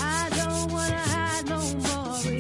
I don't wanna hide no more.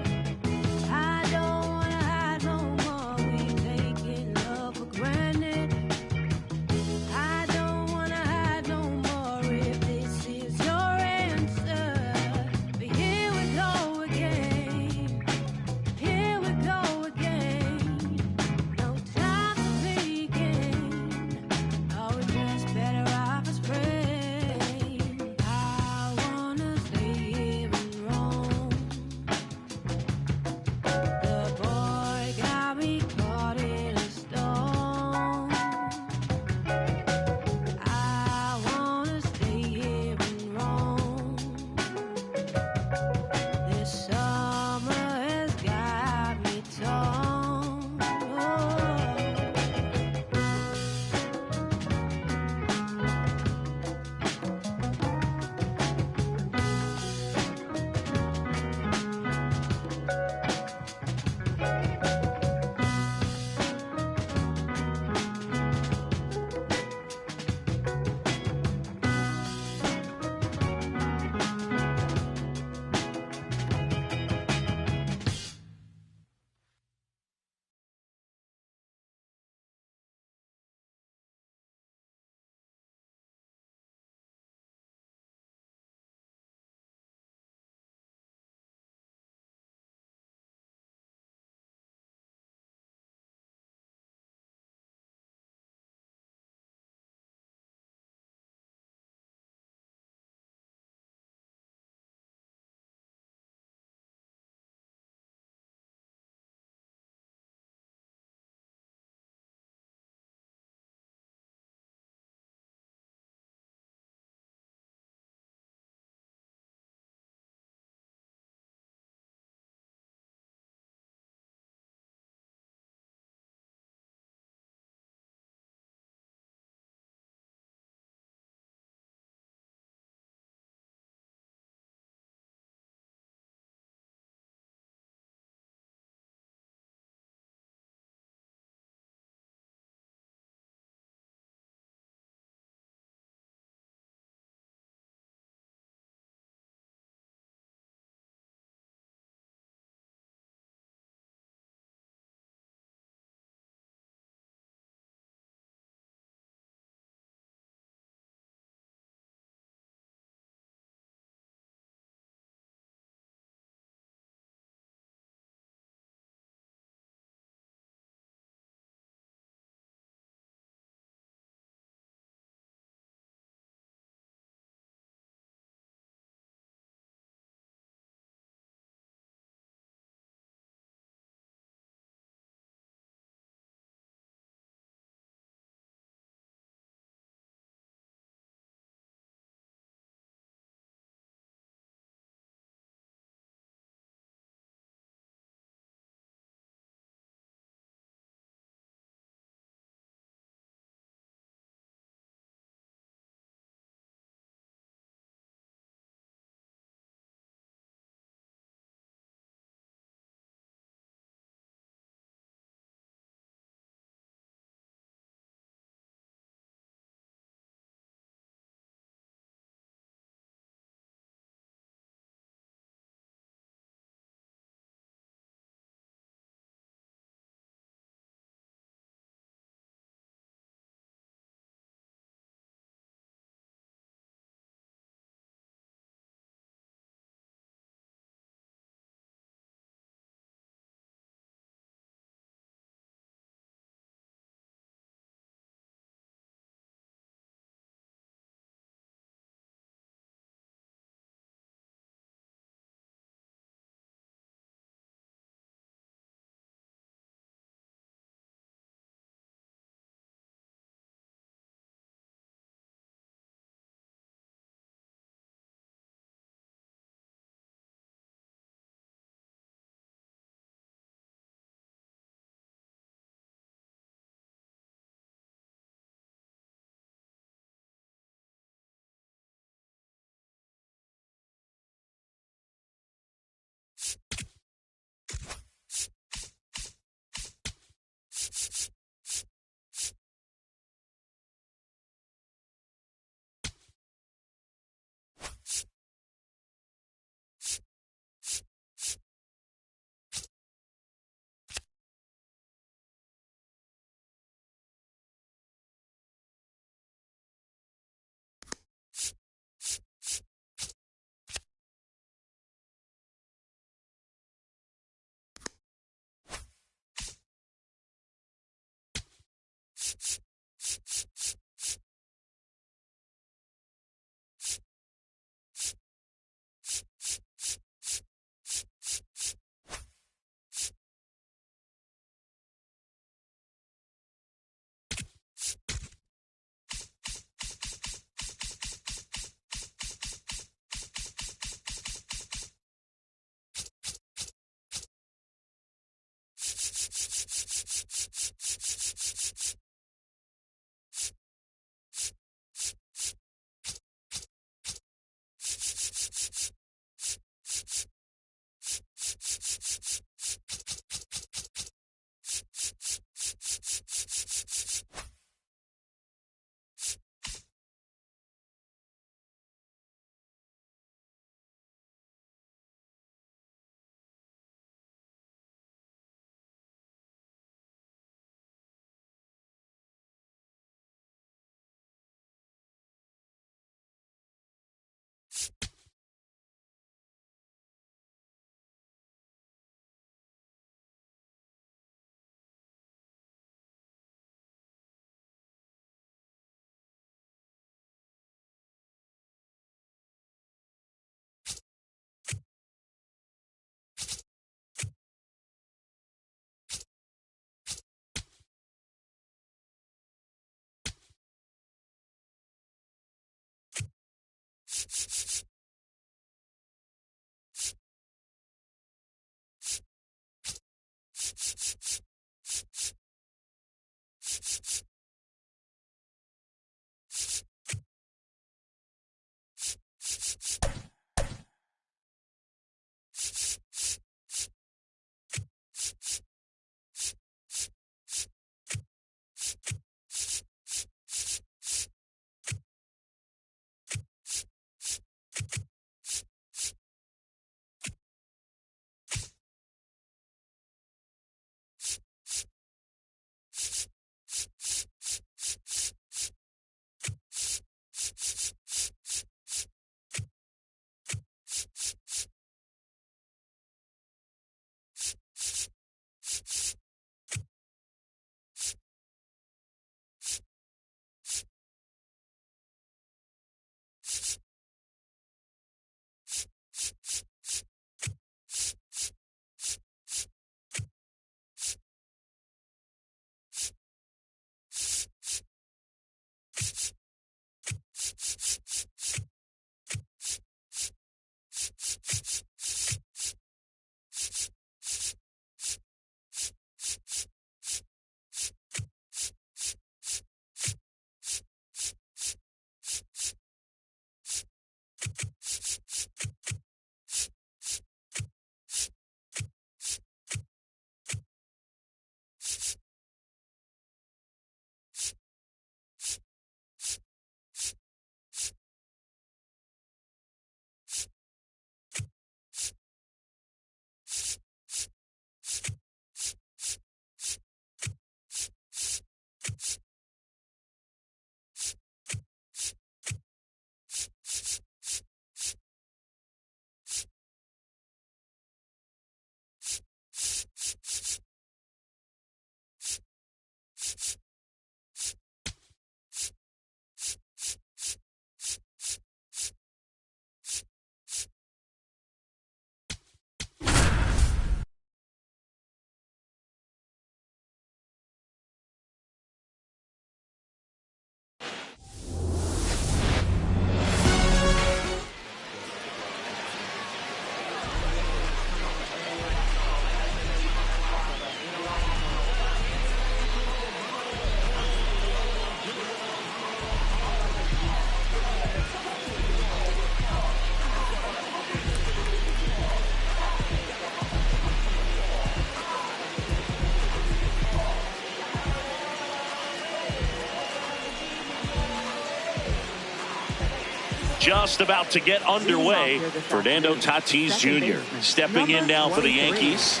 just about to get underway. Fernando Tatis Jr. stepping in now for the Yankees.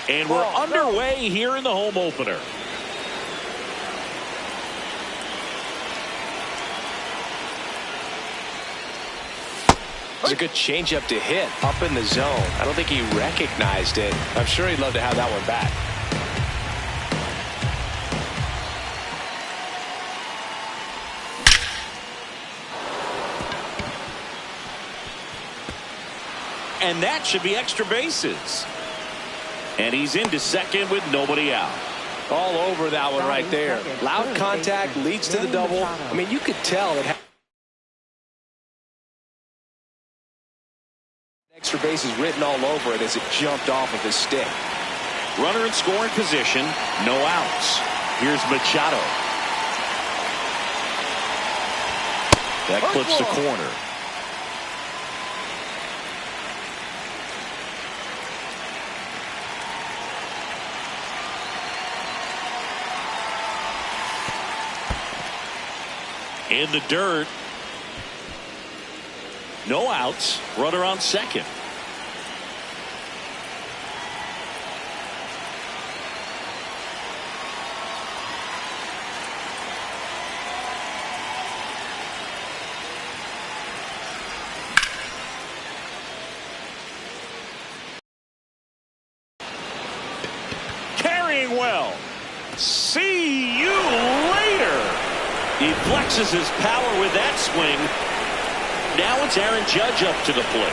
And we're underway here in the home opener. It's a good changeup to hit up in the zone. I don't think he recognized it. I'm sure he'd love to have that one back. And that should be extra bases. And he's into second with nobody out. All over that one right there. Loud contact leads to the double. I mean, you could tell it. Extra bases written all over it as it jumped off of his stick. Runner in scoring position, no outs. Here's Machado. That clips the corner. In the dirt. No outs. Runner on second. Carrying well. See you later. He flexes his power with that swing. Now it's Aaron Judge up to the plate.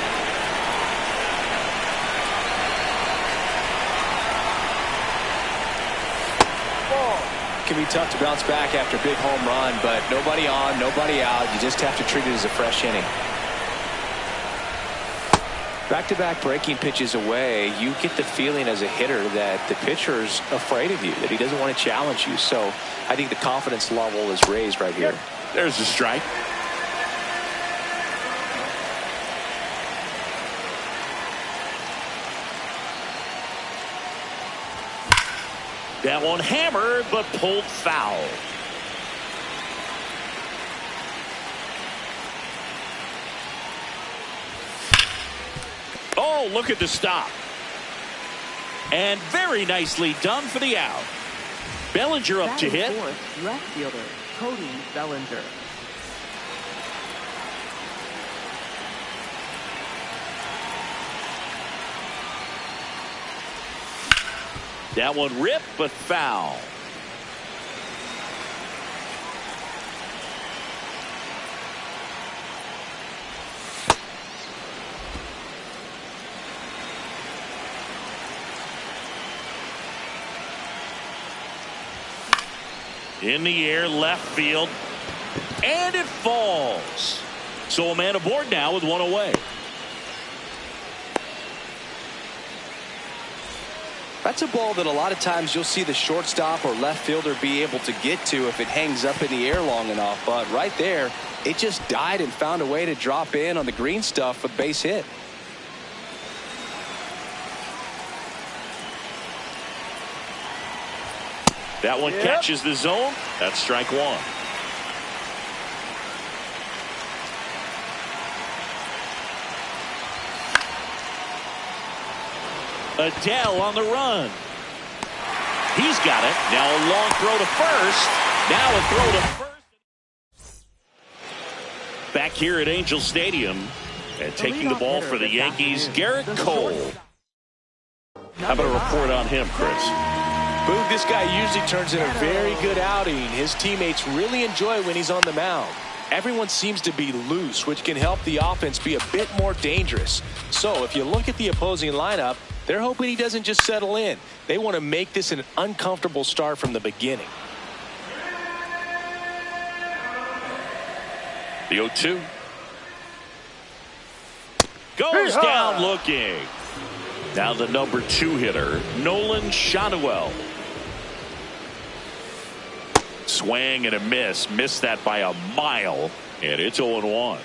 It can be tough to bounce back after a big home run, but nobody on, nobody out. You just have to treat it as a fresh inning. Back-to-back breaking pitches away, you get the feeling as a hitter that the pitcher's afraid of you, that he doesn't want to challenge you. So I think the confidence level is raised right here. There's the strike. That one hammered, but pulled foul. Oh, look at the stop. And very nicely done for the out. Bellinger up to hit. Left fielder Cody Bellinger. That one ripped, but foul. In the air, left field. And it falls. So a man aboard now with one away. That's a ball that a lot of times you'll see the shortstop or left fielder be able to get to if it hangs up in the air long enough. But right there, it just died and found a way to drop in on the green stuff with base hit. That one catches the zone. That's strike one. Adele on the run. He's got it. Now a long throw to first. Now a throw to first. Back here at Angel Stadium and taking the ball for the Yankees, Garrett Cole. How about a report on him, Chris? Boog, this guy usually turns in a very good outing. His teammates really enjoy when he's on the mound. Everyone seems to be loose, which can help the offense be a bit more dangerous. So if you look at the opposing lineup, they're hoping he doesn't just settle in. They want to make this an uncomfortable start from the beginning. The 0-2. Goes down looking. Now the number 2 hitter, Nolan Schanuel. Swing and a miss. Missed that by a mile. And it's 0-1.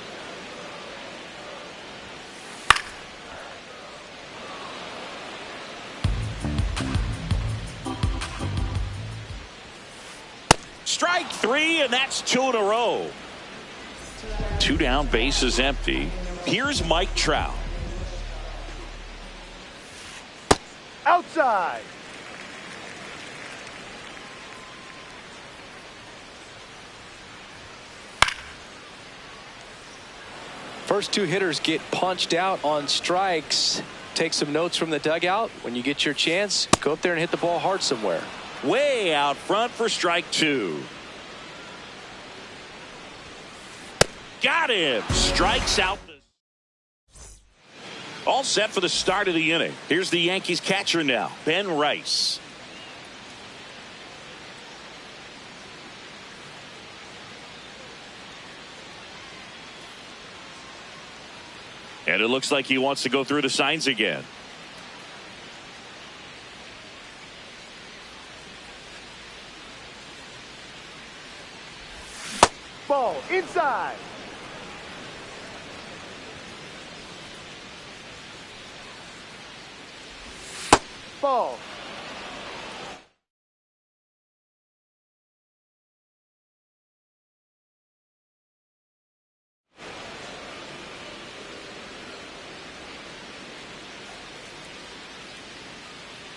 Strike three, and that's 2 in a row. 2 down, bases empty. Here's Mike Trout. Outside. First 2 hitters get punched out on strikes. Take some notes from the dugout. When you get your chance, go up there and hit the ball hard somewhere. Way out front for strike 2. Got him. Strikes out. All set for the start of the inning. Here's the Yankees catcher now, Ben Rice. And it looks like he wants to go through the signs again. Ball inside. Ball.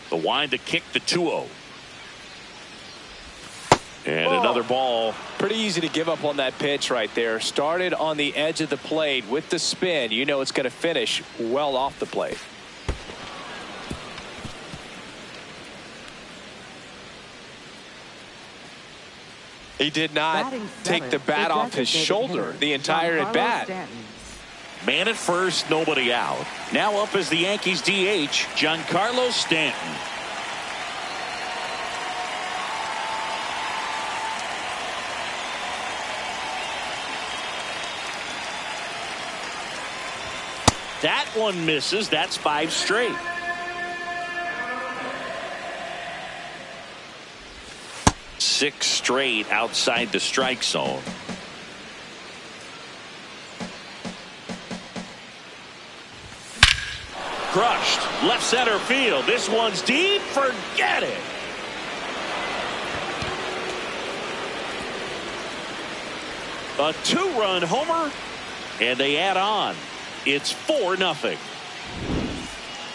The wind to kick the 2-0. And another ball. Pretty easy to give up on that pitch right there. Started on the edge of the plate with the spin. You know it's going to finish well off the plate. He did not take the bat off his shoulder the entire at bat. Man at first, nobody out. Now up as the Yankees DH, Giancarlo Stanton. That one misses. That's 5 straight. Six straight outside the strike zone. Crushed left center field. This one's deep. Forget it. A 2-run homer, and they add on. It's 4-0.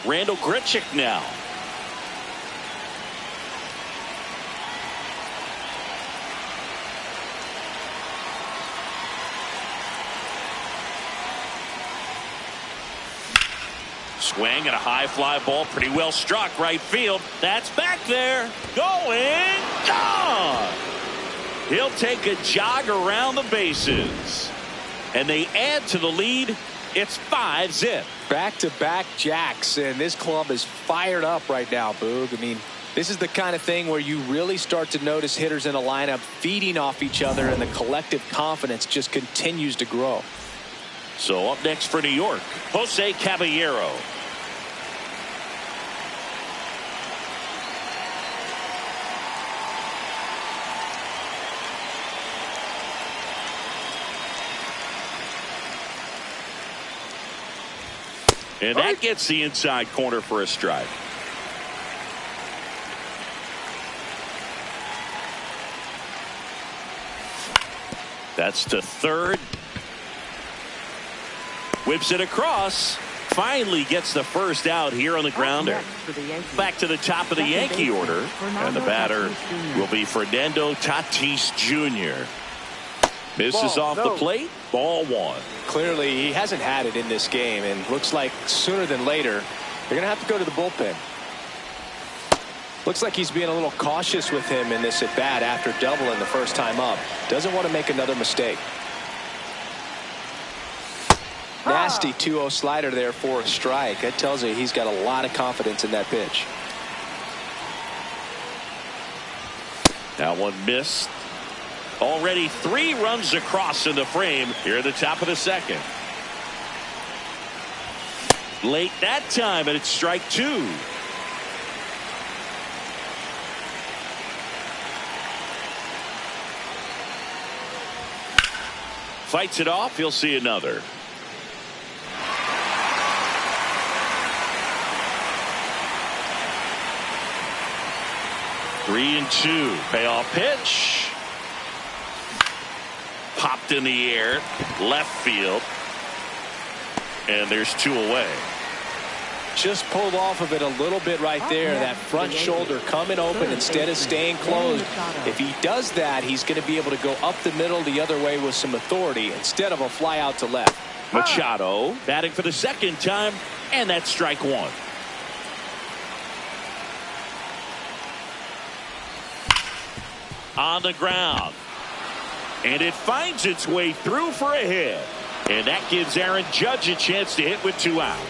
Randal Grichuk now. Swing and a high fly ball, pretty well struck right field. That's back there. Going, gone. He'll take a jog around the bases. And they add to the lead. It's 5-zip. Back-to-back jacks, and this club is fired up right now, Boog. I mean, this is the kind of thing where you really start to notice hitters in a lineup feeding off each other, and the collective confidence just continues to grow. So up next for New York, Jose Caballero. And that gets the inside corner for a strike. That's to third. Whips it across. Finally gets the first out here on the grounder. Back to the top of the Yankee order. And the batter will be Fernando Tatis Jr. Misses off the plate. Ball 1. Clearly, he hasn't had it in this game, and looks like sooner than later, they're going to have to go to the bullpen. Looks like he's being a little cautious with him in this at bat after doubling the first time up. Doesn't want to make another mistake. Nasty 2-0 slider there for a strike. That tells you he's got a lot of confidence in that pitch. That one missed. Already 3 runs across in the frame here at the top of the second. Late that time, and it's strike 2. Fights it off. He'll see another. Three and 2. Payoff pitch. popped in the air, left field, and there's 2 away. Just pulled off of it a little bit right there. That front shoulder coming open instead of staying closed. If he does that, he's going to be able to go up the middle the other way with some authority instead of a fly out to left. Machado batting for the second time, and that's strike 1. On the ground, and it finds its way through for a hit, and that gives Aaron Judge a chance to hit with 2 out.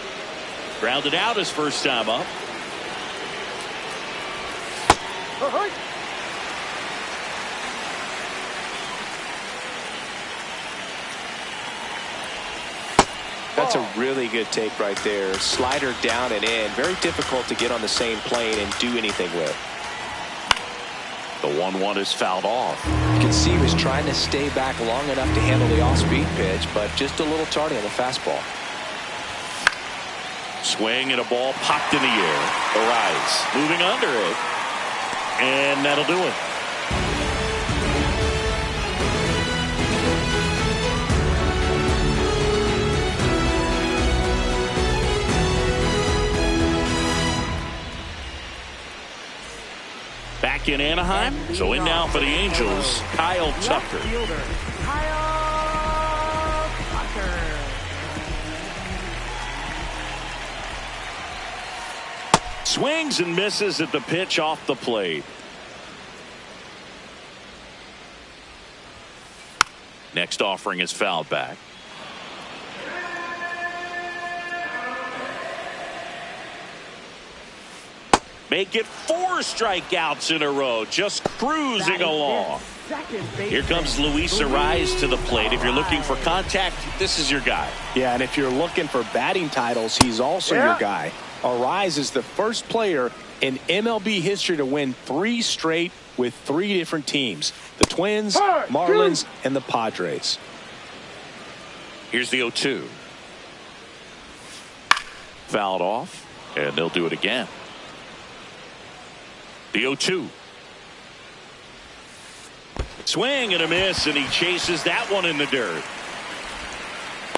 Grounded out his first time up. That's a really good take right there. Slider down and in. Very difficult to get on the same plane and do anything with. The 1-1 is fouled off. You can see he was trying to stay back long enough to handle the off-speed pitch, but just a little tardy on the fastball. Swing and a ball popped in the air. Arraez moving under it, and that'll do it. Back in Anaheim, so in now for the Angels, Kyle Tucker. Swings and misses at the pitch off the plate. Next offering is fouled back. Make it 4 strikeouts in a row, just cruising along. Here comes Luis Arraez to the plate. If you're looking for contact, this is your guy. Yeah, and if you're looking for batting titles, he's also your guy. Arraez is the first player in MLB history to win 3 straight with 3 different teams. The Twins, Marlins, and the Padres. Here's the 0-2. Fouled off, and they'll do it again. The 0-2. Swing and a miss, and he chases that one in the dirt.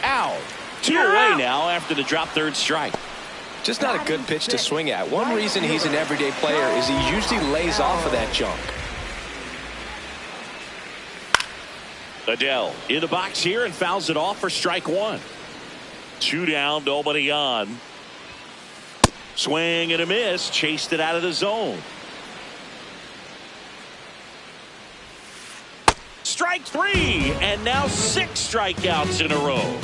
Out. 2 away now after the drop third strike. Just not a good pitch to swing at. One reason he's an everyday player is he usually lays off of that junk. Adele in the box here and fouls it off for strike 1. 2 down, nobody on. Swing and a miss, chased it out of the zone. Strike 3, and now 6 strikeouts in a row.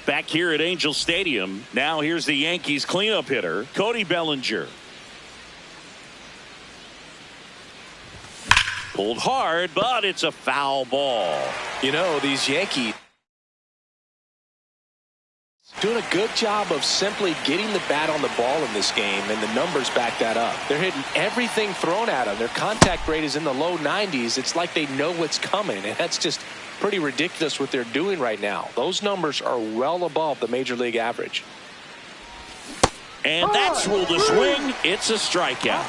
Back here at Angel Stadium, now here's the Yankees cleanup hitter, Cody Bellinger. Pulled hard, but it's a foul ball. You know, these Yankees doing a good job of simply getting the bat on the ball in this game, and the numbers back that up. They're hitting everything thrown at them. Their contact rate is in the low 90s. It's like they know what's coming, and that's just pretty ridiculous what they're doing right now. Those numbers are well above the major league average. And that's ruled a swing. It's a strikeout.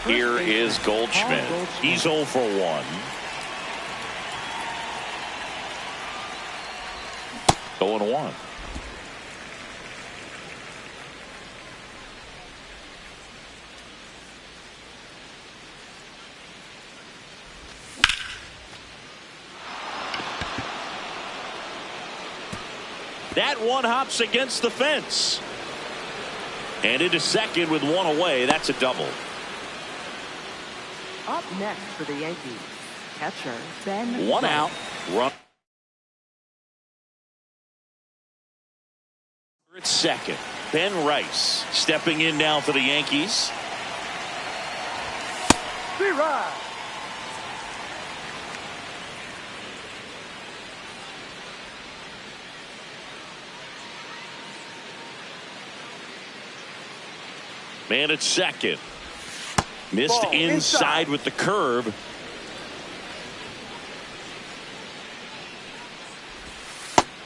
Here is Goldschmidt. He's 0 for 1. 0-1. That one hops against the fence. And into second with 1 away. That's a double. Up next for the Yankees, catcher Ben. 1 out. Run. At second, Ben Rice stepping in now for the Yankees. B-Rod. Man at second. Missed Ball inside with the curve.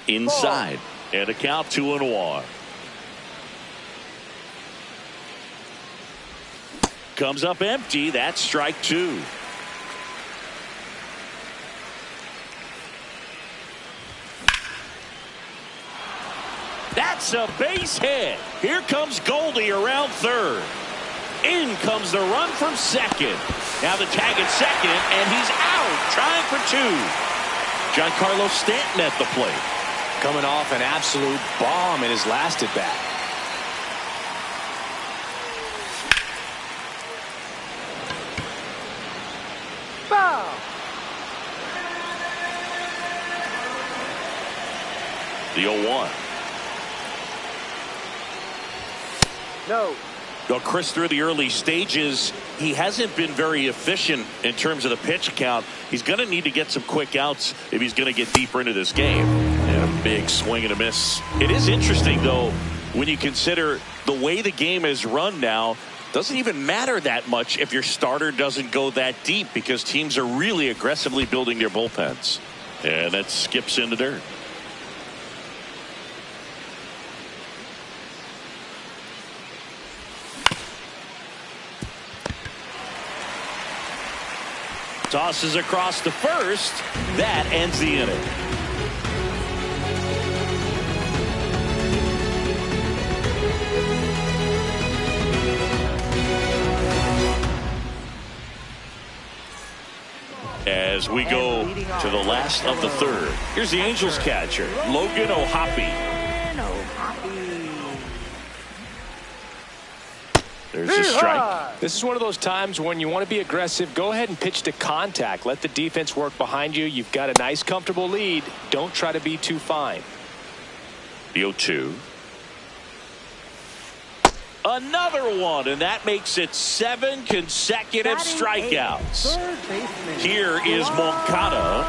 Inside. And a count 2-1. Comes up empty. That's strike 2. That's a base hit. Here comes Goldie around third. In comes the run from second. Now the tag at second, and he's out, trying for 2. Giancarlo Stanton at the plate. Coming off an absolute bomb in his last at bat. Foul. The 0-1. No. Though Chris, through the early stages, he hasn't been very efficient in terms of the pitch count. He's going to need to get some quick outs if he's going to get deeper into this game. And a big swing and a miss. It is interesting, though, when you consider the way the game is run now. Doesn't even matter that much if your starter doesn't go that deep, because teams are really aggressively building their bullpens. And that skips into dirt. Tosses across to first. That ends the inning. As we go to the last of the third. Here's the Angels catcher, Logan O'Hoppe. There's a strike. This is one of those times when you want to be aggressive. Go ahead and pitch to contact. Let the defense work behind you. You've got a nice, comfortable lead. Don't try to be too fine. The 0-2. Another one, and that makes it 7 consecutive strikeouts. Here is Moncada.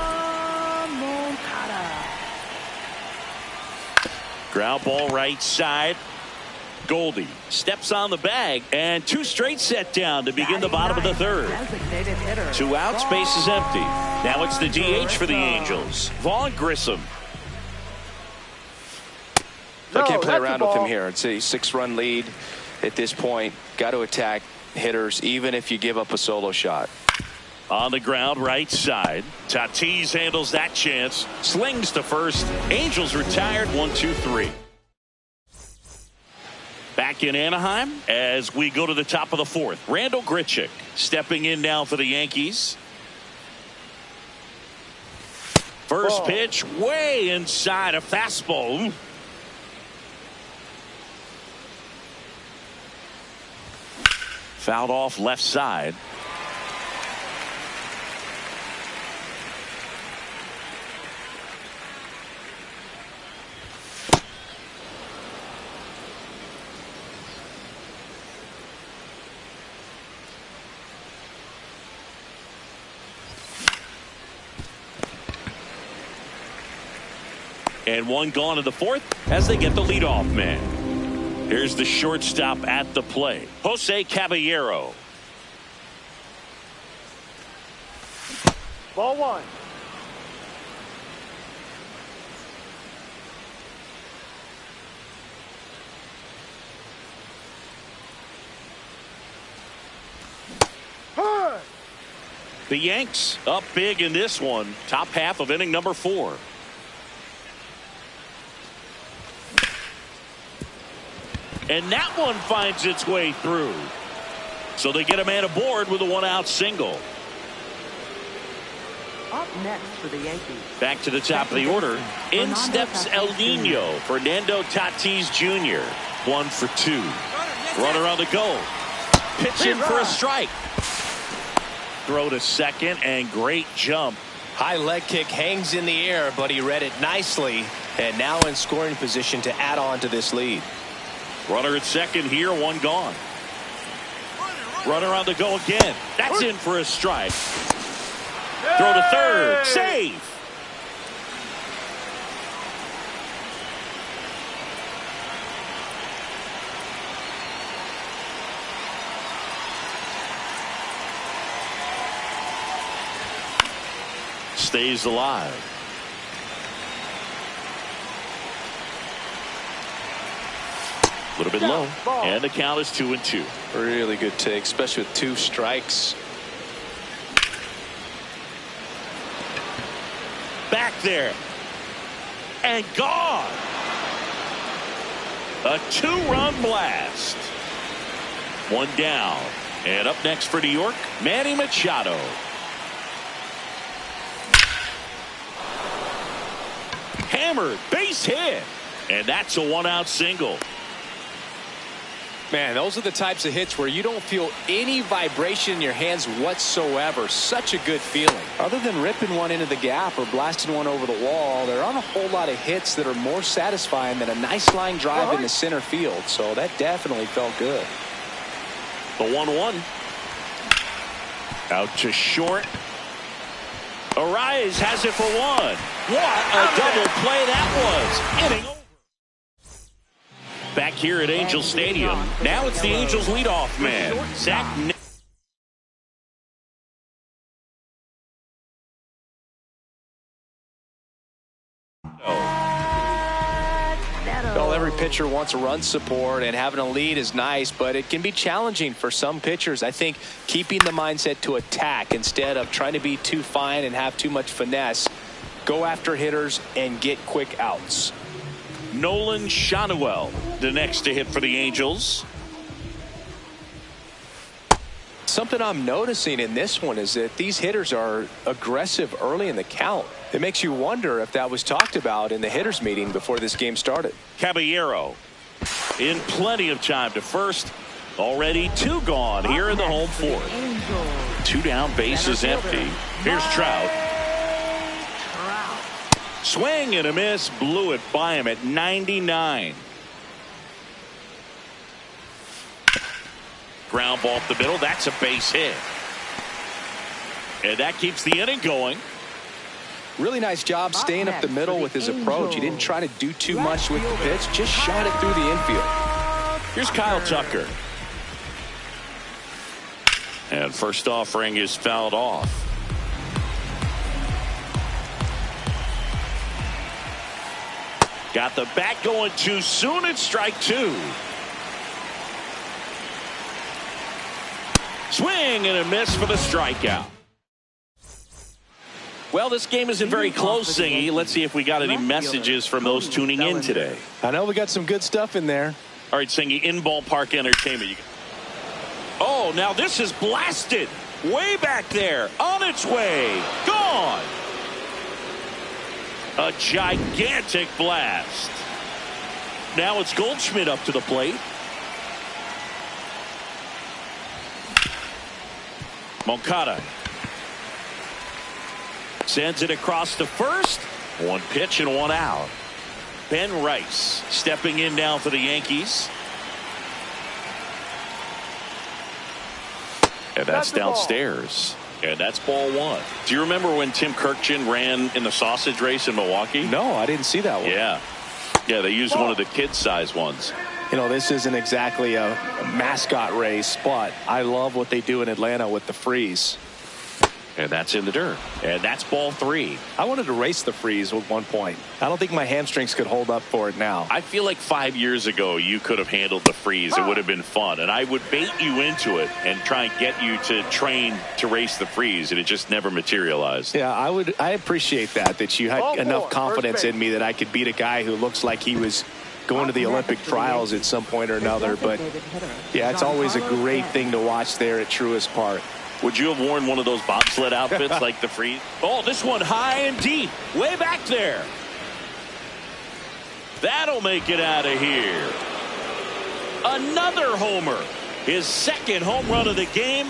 Ground ball right side. Goldie steps on the bag, and 2 straight set down to begin the bottom of the third. 2 outs, base is empty. Now it's the DH for the Angels, Vaughn Grissom. I can't play around with him here. It's a 6-run lead at this point. Got to attack hitters even if you give up a solo shot. On the ground right side. Tatis handles that chance. Slings to first. Angels retired 1-2-3. Back in Anaheim as we go to the top of the fourth. Randal Grichuk stepping in now for the Yankees. First pitch way inside, a fastball. Fouled off left side. And 1 gone in the fourth as they get the leadoff man. Here's the shortstop at the plate, Jose Caballero. Ball 1. The Yanks up big in this one. Top half of inning number 4. And that one finds its way through. So they get a man aboard with a 1-out single. Up next for the Yankees. Back to the top of the order. In steps El Nino. Fernando Tatis Jr. 1 for 2. Runner on the go. Pitch in for a strike. Throw to second, and great jump. High leg kick hangs in the air, but he read it nicely. And now in scoring position to add on to this lead. Runner at second here, 1 gone. Runner on the go again. That's in for a strike. Throw to third. Save. Stays alive. A little bit low. And the count is 2-2. Really good take, especially with 2 strikes. Back there. And gone. A 2-run blast. 1 down. And up next for New York, Manny Machado. Hammered, base hit. And that's a 1-out single. Man, those are the types of hits where you don't feel any vibration in your hands whatsoever. Such a good feeling. Other than ripping one into the gap or blasting one over the wall, there aren't a whole lot of hits that are more satisfying than a nice line drive into center field. So that definitely felt good. The 1-1. Out to short. Arraez has it for 1. What a double play that was. Inning over. Back here at Angel Stadium. Now it's the Angels leadoff man, Zach. Well, every pitcher wants a run support, and having a lead is nice, but it can be challenging for some pitchers. I think keeping the mindset to attack instead of trying to be too fine and have too much finesse. Go after hitters and get quick outs. Nolan Schanuel, the next to hit for the Angels. Something I'm noticing in this one is that these hitters are aggressive early in the count. It makes you wonder if that was talked about in the hitters meeting before this game started. Caballero in plenty of time to first. Already 2 gone here in the home 4th. 2 down, bases empty. Here's Trout. Swing and a miss, blew it by him at 99. Ground ball up the middle. That's a base hit. And that keeps the inning going. Really nice job staying up the middle with his approach. He didn't try to do too much with the pitch, just shot it through the infield. Here's Kyle Tucker. And first offering is fouled off. Got the bat going too soon. It's strike 2. Swing and a miss for the strikeout. Well, this game isn't very close, Singy. Let's see if we got any messages from those tuning in today. I know we got some good stuff in there. All right, Singy, in ballpark entertainment. Oh, now this is blasted. Way back there. On its way. Gone. A gigantic blast. Now it's Goldschmidt up to the plate. Moncada sends it across to first. 1 pitch and 1 out. Ben Rice stepping in now for the Yankees. And that's downstairs. And that's ball 1. Do you remember when Tim Kirkjian ran in the sausage race in Milwaukee? No, I didn't see that one. Yeah. Yeah, they used one of the kid-size ones. You know, this isn't exactly a mascot race, but I love what they do in Atlanta with the freeze. And that's in the dirt. And that's ball 3. I wanted to race the freeze at one point. I don't think my hamstrings could hold up for it now. I feel like 5 years ago you could have handled the freeze. It would have been fun. And I would bait you into it and try and get you to train to race the freeze. And it just never materialized. Yeah, I appreciate that you had enough confidence in me that I could beat a guy who looks like he was going to the Olympic trials at some point or another. But yeah, it's always a great thing to watch there at Truist Park. Would you have worn one of those bobsled outfits like the freeze? Oh, this one high and deep. Way back there. That'll make it out of here. Another homer. His 2nd home run of the game.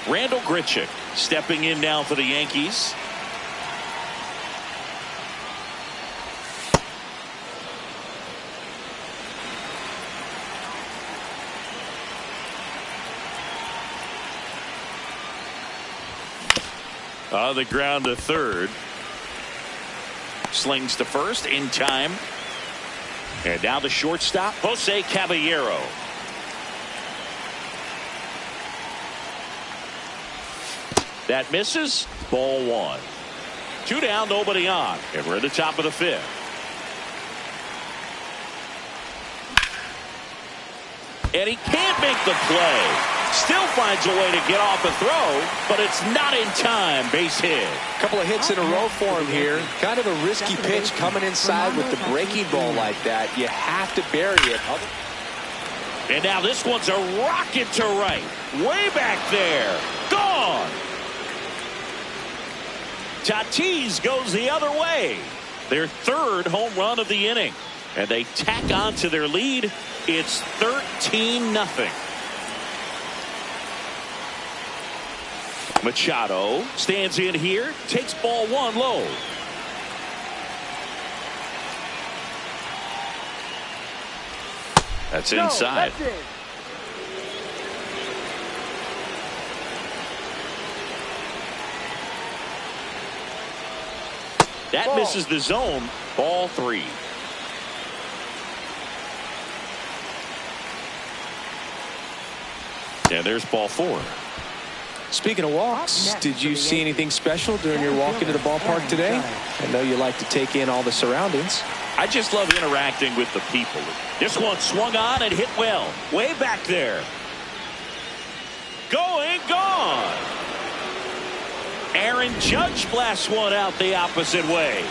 Randal Grichuk stepping in now for the Yankees. On the ground to third. Slings to first in time. And now the shortstop, Jose Caballero. That misses. Ball 1. 2 down, nobody on. And we're at the top of the 5th. And he can't make the play. Still finds a way to get off a throw, but it's not in time. Base hit. A couple of hits in a row for him here. Kind of a risky pitch coming inside with the breaking ball like that. You have to bury it. And now this one's a rocket to right. Way back there. Gone. Tatis goes the other way. Their third home run of the inning. And they tack on to their lead. It's 13-0. Machado stands in here. Takes ball one low. That's inside. That's it. That Ball. misses the zone. Ball three. And there's ball four. Speaking of walks, did you see anything special during your walk into the ballpark today? I know you like to take in all the surroundings. I just love interacting with the people. This one swung on and hit well. Way back there. Going, gone. Aaron Judge blasts one out the opposite way.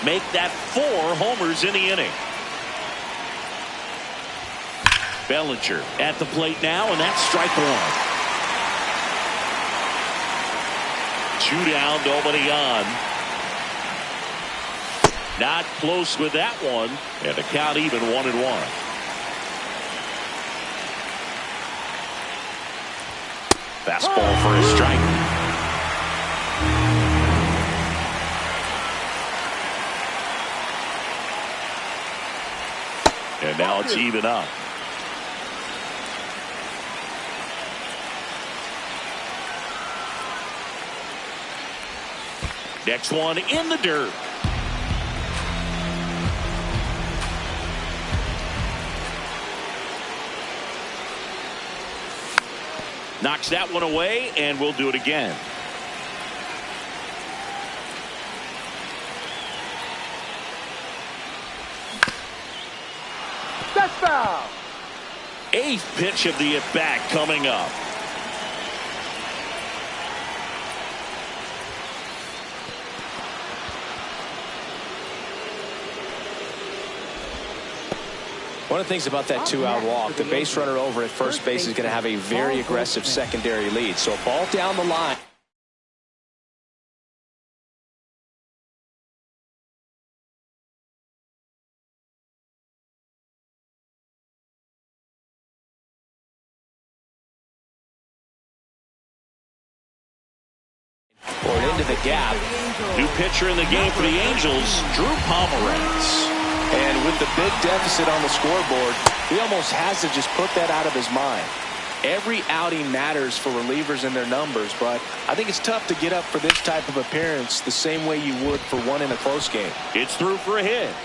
Make that 4 homers in the inning. Bellinger at the plate now, and that's strike one. 2 down, nobody on. Not close with that one, and the count even 1-1. Fastball for a strike. And now it's even up. Next one in the dirt. Knocks that one away, and we'll do it again. That's foul. 8th pitch of the at-bat coming up. One of the things about that 2-out walk, the base runner over at first base is going to have a very aggressive secondary lead. So a ball down the line. Or into the gap. New pitcher in the game for the Angels, Drew Pomeranz. And with the big deficit on the scoreboard, he almost has to just put that out of his mind. Every outing matters for relievers and their numbers, but I think it's tough to get up for this type of appearance the same way you would for one in a close game. It's through for a hit.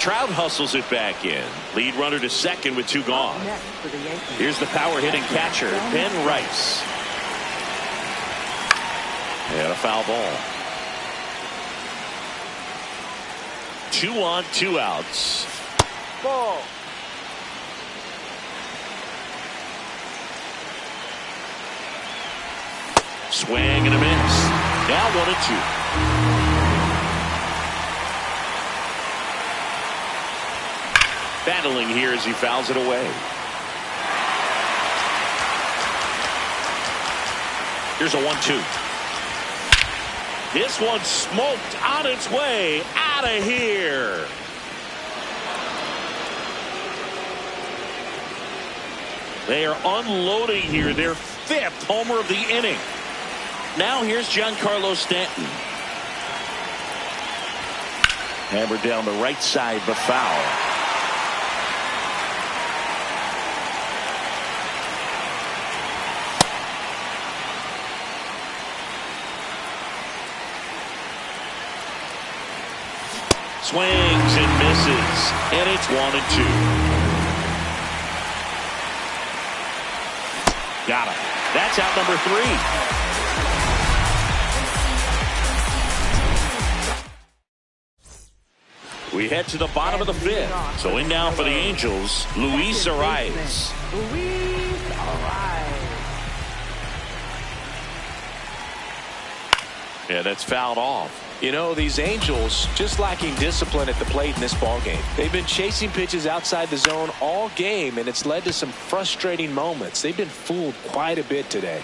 Trout hustles it back in. Lead runner to second with 2 gone. Here's the power hitting catcher, Ben Rice. And a foul ball. 2 on, 2 outs. Ball. Swing and a miss. Now 1-2. Battling here as he fouls it away. Here's a 1-2. This one smoked on its way out of here. They are unloading here. Their 5th homer of the inning. Now here's Giancarlo Stanton. Hammered down the right side, but foul. Swings and misses, and it's 1-2. Got it. That's out number 3. We head to the bottom of the fifth. So in now for the Angels, Luis Arraez. Luis Arraez. Yeah, that's fouled off. You know, these Angels just lacking discipline at the plate in this ballgame. They've been chasing pitches outside the zone all game, and it's led to some frustrating moments. They've been fooled quite a bit today.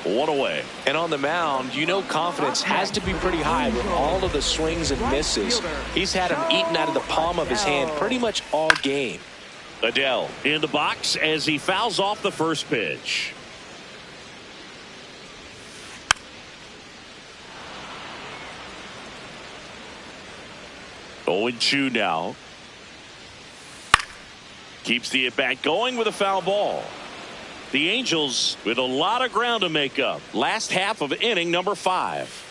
One away. And on the mound, you know confidence has to be pretty high with all of the swings and misses. He's had them eaten out of the palm of his hand pretty much all game. Adell in the box as he fouls off the first pitch. Owen Chu now. Keeps the at-bat going with a foul ball. The Angels with a lot of ground to make up. Last half of inning number 5.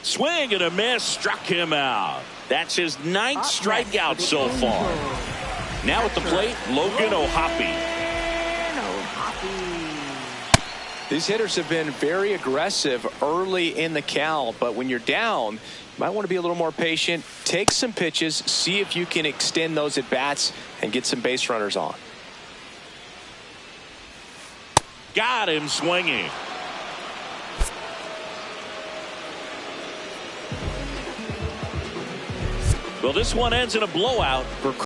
Swing and a miss, struck him out. That's his 9th strikeout so far. Now at the plate, Logan O'Hoppe. These hitters have been very aggressive early in the count, but when you're down, you might want to be a little more patient. Take some pitches, see if you can extend those at bats and get some base runners on. Got him swinging. Well, this one ends in a blowout for